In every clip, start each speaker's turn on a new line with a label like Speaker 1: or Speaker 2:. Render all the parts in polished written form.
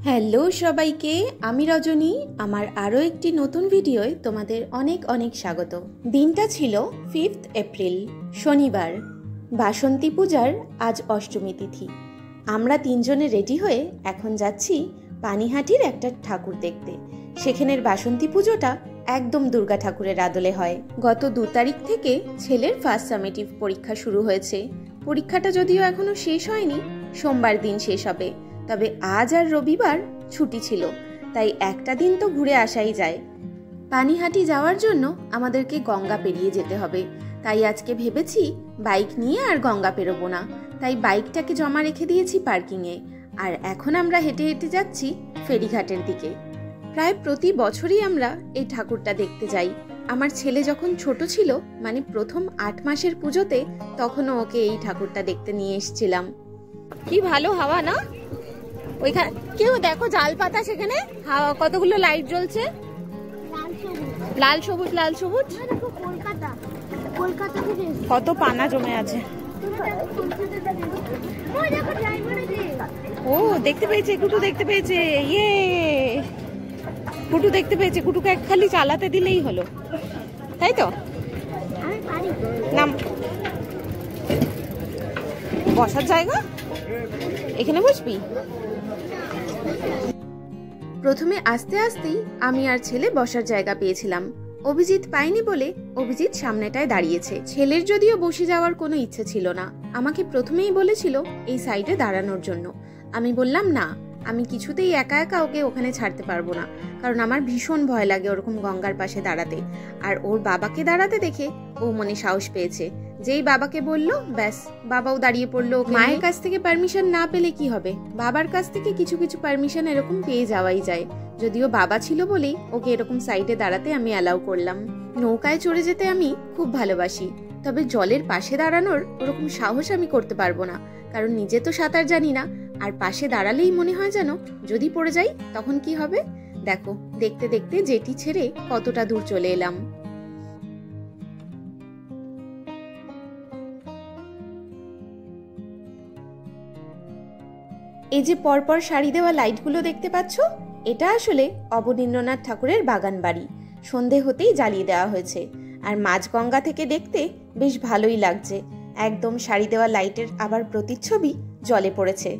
Speaker 1: Hello সবাইকে, আমি রজনী। আমার আরও একটি নতুন ভিডিওয় তোমাদের অনেক অনেক স্বাগত। দিনটা ছিল 5 এপ্রিল, শনিবার। বাসন্তী পূজার আজ অষ্টমী তিথি। আমরা তিনজনে রেডি হয়ে এখন যাচ্ছি পানিহাটির একটা ঠাকুর দেখতে। সেখানের বাসন্তী পুজোটা একদম দুর্গা ঠাকুরের আদলে হয়। গত 2 তারিখ থেকে ছেলের ফার্স্ট সামেটিভ পরীক্ষা শুরু হয়েছে। পরীক্ষাটা যদিও এখনো শেষ হয়নি, সোমবার দিন শেষ হবে। তবে আজ আর রবিবার ছুটি ছিল, তাই একটা দিন তো ঘুরে আসাই যায়। পানিহাটি যাওয়ার জন্য আমাদেরকে গঙ্গা পেরিয়ে যেতে হবে, তাই আজকে ভেবেছি বাইক নিয়ে আর গঙ্গা পেরোবো না। তাই বাইকটাকে জমা রেখে দিয়েছি পার্কিংয়ে, আর এখন আমরা হেঁটে হেঁটে যাচ্ছি ফেরিঘাটের দিকে। প্রায় প্রতি বছরই আমরা এই ঠাকুরটা দেখতে যাই। আমার ছেলে যখন ছোট ছিল, মানে প্রথম 8 মাসের পুজোতে, তখনও ওকে এই ঠাকুরটা দেখতে নিয়ে এসেছিলাম। কি ভালো হাওয়া না ওইখানে, কেউ দেখো জাল পাতা, সেখানে হাওয়া, কতগুলো লাইট জ্বলছে, লাল সবুজ লাল সবুজ। কত পানা জমে আছে। ও দেখতে পেয়েছে, কুটু দেখতে পেয়েছে, ইয়ে কুটু দেখতে পেয়েছে। কুটুকে খালি চালাতে দিলেই হলো, তাই তো? নাম বসার জায়গা, এখানে বসবি। প্রথমে আস্তে আস্তেই আমি আর ছেলে বসার জায়গা পেয়েছিলাম। অভিজিৎ পায়নি বলে অভিজিৎ সামনেটায় দাঁড়িয়েছে। ছেলের যদিও বসে যাওয়ার কোনো ইচ্ছে ছিল না, আমাকে প্রথমেই বলেছিল এই সাইডে দাঁড়ানোর জন্য। আমি বললাম না, আমি কিছুতেই একা একা ওকে ওখানে ছাড়তে পারবো না, কারণ আমার ভীষণ ভয় লাগে ওরকম গঙ্গার পাশে দাঁড়াতে। আর ওর বাবাকে দাঁড়াতে দেখে ও মনে সাহস পেয়েছে। যেই বাবাকে বললো, ব্যাস বাবাও দাঁড়িয়ে পড়লো। মায়ের কাছ থেকে পারমিশন না পেলে কি হবে, বাবার কাছ থেকে কিছু কিছু পারমিশন এরকম পেয়ে যাওয়াই যায়। যদিও বাবা ছিল বলেই ওকে এরকম সাইডে দাঁড়াতে আমি অ্যালাউ করলাম। নৌকায় চড়ে যেতে আমি খুব ভালোবাসি, তবে জলের পাশে দাঁড়ানোর ওরকম সাহস আমি করতে পারবো না, কারণ নিজে তো সাঁতার জানি না। আর পাশে দাঁড়ালেই মনে হয় যেন যদি পড়ে যাই তখন কি হবে। দেখো, দেখতে দেখতে জেটি ছেড়ে কতটা দূর চলে এলাম। এই যে পরপর সারি দেওয়া লাইটগুলো দেখতে পাচ্ছ, এটা আসলে অবনীন্দ্রনাথ ঠাকুরের বাগান বাড়ি। সন্ধে হতেই জ্বালিয়ে দেওয়া হয়েছে, আর মাঝগঙ্গা থেকে দেখতে বেশ ভালোই লাগছে। একদম সারি দেওয়া লাইটের আবার প্রতিচ্ছবি জলে পড়েছে।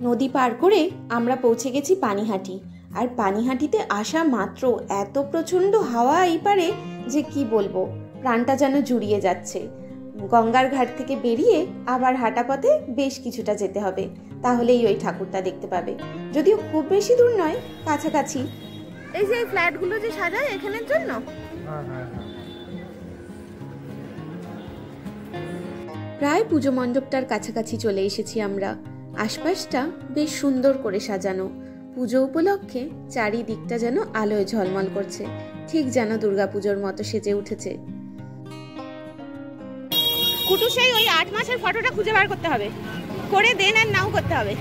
Speaker 1: নদী পার করে আমরা পৌঁছে গেছি পানিহাটি। আর পানিহাটিতে আসা মাত্র এত প্রচণ্ড হাওয়া এই পারে যে কি বলবো, প্রাণটা যেন জুড়িয়ে যাচ্ছে। গঙ্গার ঘাট থেকে বেরিয়ে আবার হাঁটা পথে বেশ কিছুটা যেতে হবে, তাহলেই ওই ঠাকুরটা দেখতে পাবে। যদিও খুব বেশি দূর নয়, কাছাকাছি। এই যে ফ্ল্যাটগুলো যে সাজায় এখানের জন্য, প্রায় পুজো মণ্ডপটার কাছাকাছি চলে এসেছি আমরা। আশপাশটা বেশ সুন্দর করে সাজানো। পুজো উপলক্ষে চারিদিকটা যেন আলোয় ঝলমল করছে, ঠিক যেন দুর্গাপুজোর মতো সেজে উঠেছে। কুটু সেই ওই 8 মাসের ফটোটা খুঁজে বার করতে হবে, করে দেন আর নাও করতে হবে।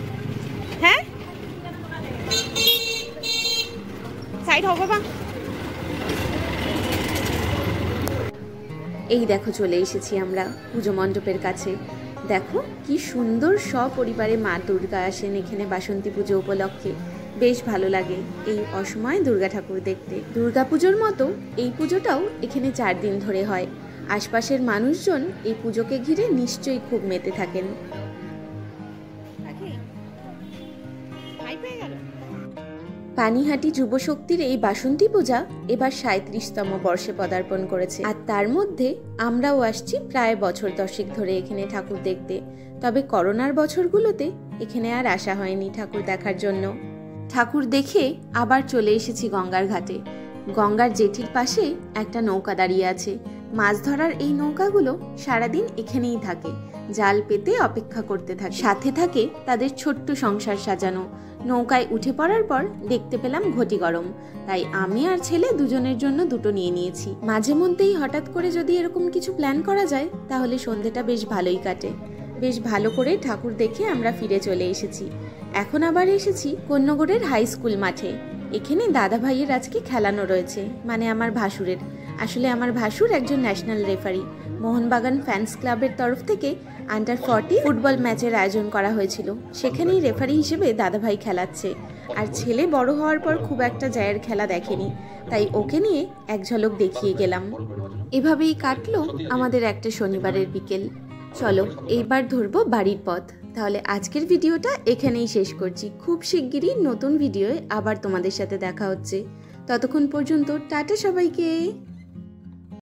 Speaker 1: হ্যাঁ, সাইড হও বাবা। এই দেখো চলে এসেছি আমরা পুজো মণ্ডপের কাছে। দেখো কি সুন্দর, সপরিবারে মা দুর্গা আসেন এখানে বাসন্তী পুজো উপলক্ষে। বেশ ভালো লাগে এই অসময়ে দুর্গা ঠাকুর দেখতে। দুর্গাপুজোর মতো এই পুজোটাও এখানে 4 দিন ধরে হয়। আশপাশের মানুষজন এই পুজোকে ঘিরে নিশ্চয়ই খুব মেতে থাকেন। পানিহাটি যুবশক্তির এই বাসন্তী পূজা এবার 37তম বর্ষে পদার্পণ করেছে, আর তার মধ্যে আমরাও আসছি প্রায় বছর 10 ধরে এখানে ঠাকুর দেখতে। তবে করোনার বছরগুলোতে এখানে আর আসা হয়নি ঠাকুর দেখার জন্য। ঠাকুর দেখে আবার চলে এসেছি গঙ্গার ঘাটে। গঙ্গার জেটির পাশে একটা নৌকা দাঁড়িয়ে আছে। মাছ ধরার এই নৌকাগুলো সারাদিন এখানেই থাকে, জাল পেতে অপেক্ষা করতে থাকে। সাথে থাকে তাদের ছোট্ট সংসার সাজানো। নৌকায় উঠে পড়ার পর দেখতে পেলাম ঘটি গরম, তাই আমি আর ছেলে দুজনের জন্য দুটো নিয়ে নিয়েছি। মাঝে মধ্যেই হঠাৎ করে যদি এরকম কিছু প্ল্যান করা যায়, তাহলে সন্ধ্যেটা বেশ ভালোই কাটে। বেশ ভালো করে ঠাকুর দেখে আমরা ফিরে চলে এসেছি। এখন আবার এসেছি কন্যগড়ের হাই স্কুল মাঠে। এখানে দাদা ভাইয়ের আজকে খেলানো রয়েছে, মানে আমার ভাসুরের। আসলে আমার ভাসুর একজন ন্যাশনাল রেফারি। মোহনবাগান ফ্যান্স ক্লাবের তরফ থেকে আন্ডার 40 ফুটবল ম্যাচের আয়োজন করা হয়েছিল, সেখানেই রেফারি হিসেবে দাদাভাই খেলাচ্ছে। আর ছেলে বড় হওয়ার পর খুব একটা জায়ের খেলা দেখেনি, তাই ওকে নিয়ে এক ঝলক দেখিয়ে গেলাম। এভাবেই কাটলো আমাদের একটা শনিবারের বিকেল। চলো এইবার ধরবো বাড়ির পথ। তাহলে আজকের ভিডিওটা এখানেই শেষ করছি। খুব শিগগিরই নতুন ভিডিওয়ে আবার তোমাদের সাথে দেখা হচ্ছে। ততক্ষণ পর্যন্ত টাটা সবাইকে।